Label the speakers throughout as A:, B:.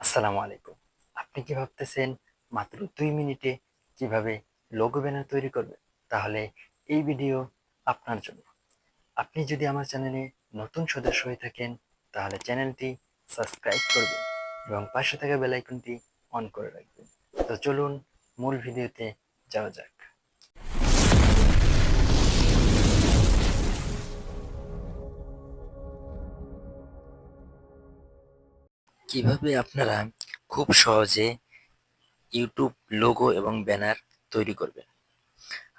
A: আসসালামু আলাইকুম। আপনি কি ভাবতেছেন মাত্র ২ মিনিটে কিভাবে লোগো ব্যানার তৈরি করবেন? তাহলে এই ভিডিও আপনার জন্য। আপনি যদি আমার চ্যানেলে নতুন সদস্য হয়ে থাকেন, তাহলে চ্যানেলটি সাবস্ক্রাইব করবেন এবং পাশে থাকা বেল আইকনটি অন করে রাখবেন। তো চলুন মূল ভিডিওতে যাওয়া যাক। কিভাবে আপনারা খুব সহজে ইউটিউব লোগো এবং ব্যানার তৈরি করবেন।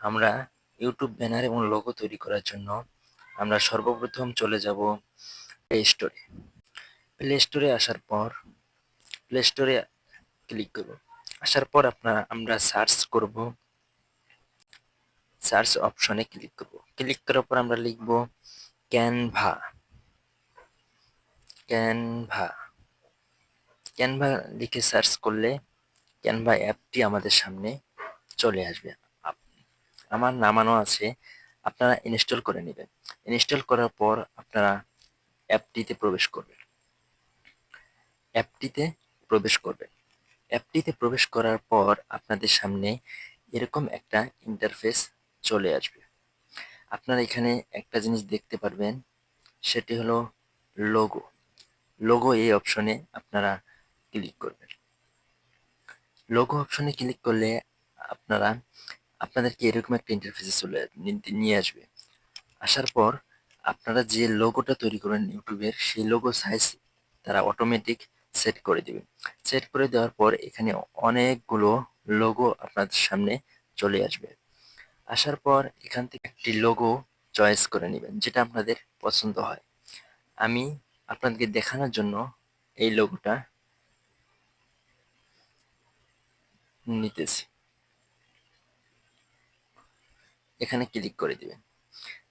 A: আমরা ইউটিউব ব্যানার এবং লোগো তৈরি করার জন্য আমরা সর্বপ্রথম চলে যাব প্লে স্টোরে। প্লে স্টোরে আসার পর প্লে স্টোরে ক্লিক করব। আসার পর আমরা সার্চ করব, সার্চ অপশনে ক্লিক করব। ক্লিক করার পর আমরা লিখব ক্যানভা। ক্যানভা ক্যানভা লিখে সার্চ করলে ক্যানভা অ্যাপটি আমাদের সামনে চলে আসবে। আমার নামানো আছে, আপনারা ইনস্টল করে নেবেন। ইনস্টল করার পর আপনারা অ্যাপটিতে প্রবেশ করবেন। অ্যাপটিতে প্রবেশ করবেন। অ্যাপটিতে প্রবেশ করার পর আপনাদের সামনে এরকম একটা ইন্টারফেস চলে আসবে। আপনারা এখানে একটা জিনিস দেখতে পারবেন, সেটি হলো লোগো। লোগো এই অপশনে আপনারা ক্লিক করবেন। লোগো অপশনে ক্লিক করলে আপনারা আপনাদেরকে এরকম একটা ইন্টারফেসে নিয়ে আসবে। আসার পর আপনারা যে লোগোটা তৈরি করেন ইউটিউবের, সেই লোগো সাইজ তারা অটোমেটিক সেট করে দিবে। সেট করে দেওয়ার পর এখানে অনেকগুলো লোগো আপনাদের সামনে চলে আসবে। আসার পর এখান থেকে একটি লোগো চয়েস করে নেবেন, যেটা আপনাদের পছন্দ হয়। আমি আপনাদেরকে দেখানোর জন্য এই লোগোটা নিতেছি। এখানে ক্লিক করে দিবেন।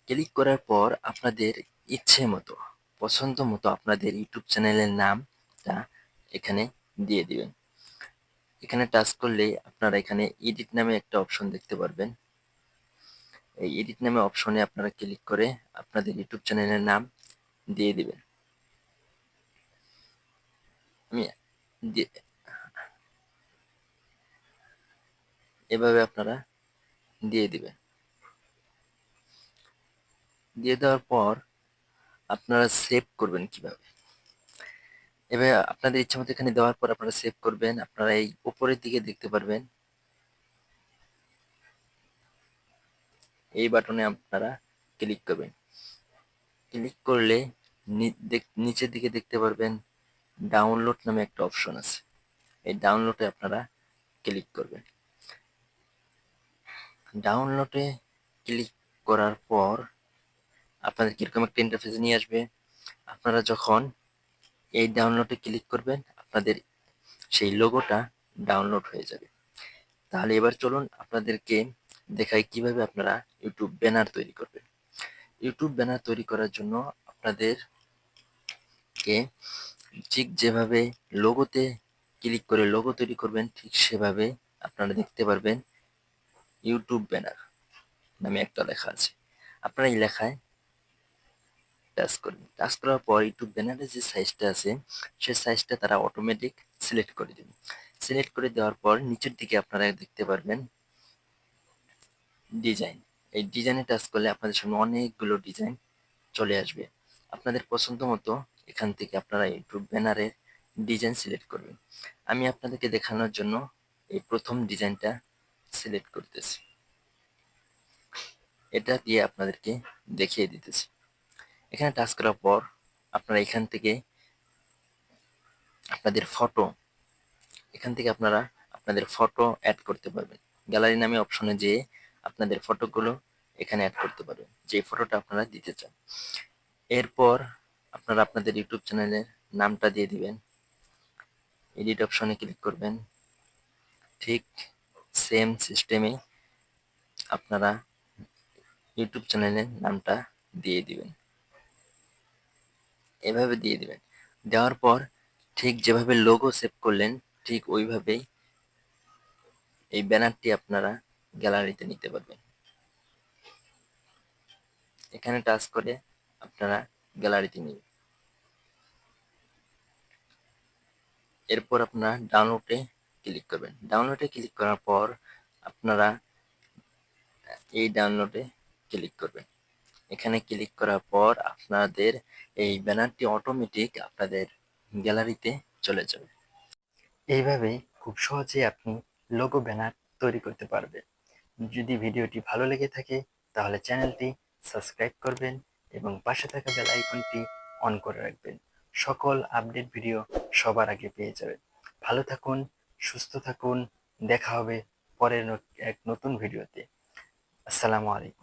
A: ক্লিক করার পর আপনাদের ইচ্ছে মতো, পছন্দ মতো আপনাদের ইউটিউব চ্যানেলের নামটা এখানে দিয়ে দিবেন। এখানে টাচ করলে আপনারা এখানে এডিট নামে একটা অপশন দেখতে পারবেন। এই এডিট নামে অপশনে আপনারা ক্লিক করে আপনাদের ইউটিউব চ্যানেলের নাম দিয়ে দিবেন। আমি এভাবে আপনারা দিয়ে দিবেন। দিয়ে দেওয়ার পর আপনারা সেভ করবেন কিভাবে? এভাবে আপনাদের ইচ্ছা মতো এখানে দেওয়ার পর আপনারা সেভ করবেন। আপনারা এই উপরের দিকে দেখতে পারবেন, এই বাটনে আপনারা ক্লিক করবেন। ক্লিক করলে নিচের দিকে দেখতে পারবেন ডাউনলোড নামে একটা অপশন আছে। এই ডাউনলোডে আপনারা ক্লিক করবেন। ডাউনলোডে ক্লিক করার পর আপনাদের কিরকম একটা ইন্টারফেস নিয়ে আসবে। আপনারা যখন এই ডাউনলোডে ক্লিক করবেন, আপনাদের সেই লোগোটা ডাউনলোড হয়ে যাবে। তাহলে এবার চলুন আপনাদেরকে দেখাই কিভাবে আপনারা ইউটিউব ব্যানার তৈরি করবেন। ইউটিউব ব্যানার তৈরি করার জন্য আপনাদেরকে ঠিক যেভাবে লোগোতে ক্লিক করে লোগো তৈরি করবেন, ঠিক সেভাবে আপনারা দেখতে পারবেন ইউটিউব ব্যানার নামে একটা লেখা আছে। আপনারা এই লেখায় টাচ করবেন। টাচ করার পর ইউটিউব ব্যানারের যে সাইজটা আছে, সেই সাইজটা তারা অটোমেটিক সিলেক্ট করে দেবে। সিলেক্ট করে দেওয়ার পর নিচের দিকে আপনারা দেখতে পারবেন ডিজাইন। এই ডিজাইনে টাচ করলে আপনাদের সামনে অনেকগুলো ডিজাইন চলে আসবে। আপনাদের পছন্দ মতো এখান থেকে আপনারা ইউটিউব ব্যানারের ডিজাইন সিলেক্ট করবেন। আমি আপনাদেরকে দেখানোর জন্য এই প্রথম ডিজাইনটা সিলেক্ট করতেছি। এটা দিয়ে আপনাদেরকে দেখিয়ে দিতেছি। এখানে টাচ করার পর আপনারা এখান থেকে আপনাদের ফটো আপনাদের ফটো অ্যাড করতে পারবেন। গ্যালারি নামে অপশনে যেয়ে আপনাদের ফটোগুলো এখানে অ্যাড করতে পারবেন, যে ফটোটা আপনারা দিতে চান। এরপর আপনারা আপনাদের ইউটিউব চ্যানেলের নামটা দিয়ে দিবেন। এডিট অপশনে ক্লিক করবেন। ঠিক সেম সিস্টেমে আপনারা ইউটিউব চ্যানেলের নামটা দিয়ে দিবেন। এভাবে দিয়ে দিবেন। দেওয়ার পর ঠিক যেভাবে লোগো সেভ করলেন, ঠিক ওইভাবেই এই ব্যানারটি আপনারা গ্যালারিতে নিতে পারবেন। এখানে টাচ করে আপনারা গ্যালারিতে নেবেন। এরপর আপনারা ডাউনলোডে ক্লিক করবেন। ডাউনলোডে ক্লিক করার পর আপনারা এই ডাউনলোডে ক্লিক করবেন। এখানে ক্লিক করার পর আপনাদের এই ব্যানারটি অটোমেটিক আপনাদের গ্যালারিতে চলে যাবে। এইভাবে খুব সহজেই আপনি লোগো ব্যানার তৈরি করতে পারবেন। যদি ভিডিওটি ভালো লেগে থাকে তাহলে চ্যানেলটি সাবস্ক্রাইব করবেন এবং পাশে থাকা বেল আইকনটি অন করে রাখবেন। সকল আপডেট ভিডিও সবার আগে পেয়ে যাবেন। ভালো থাকুন, সুস্থ থাকুন। দেখা হবে পরের এক নতুন ভিডিওতে। আসসালামু আলাইকুম।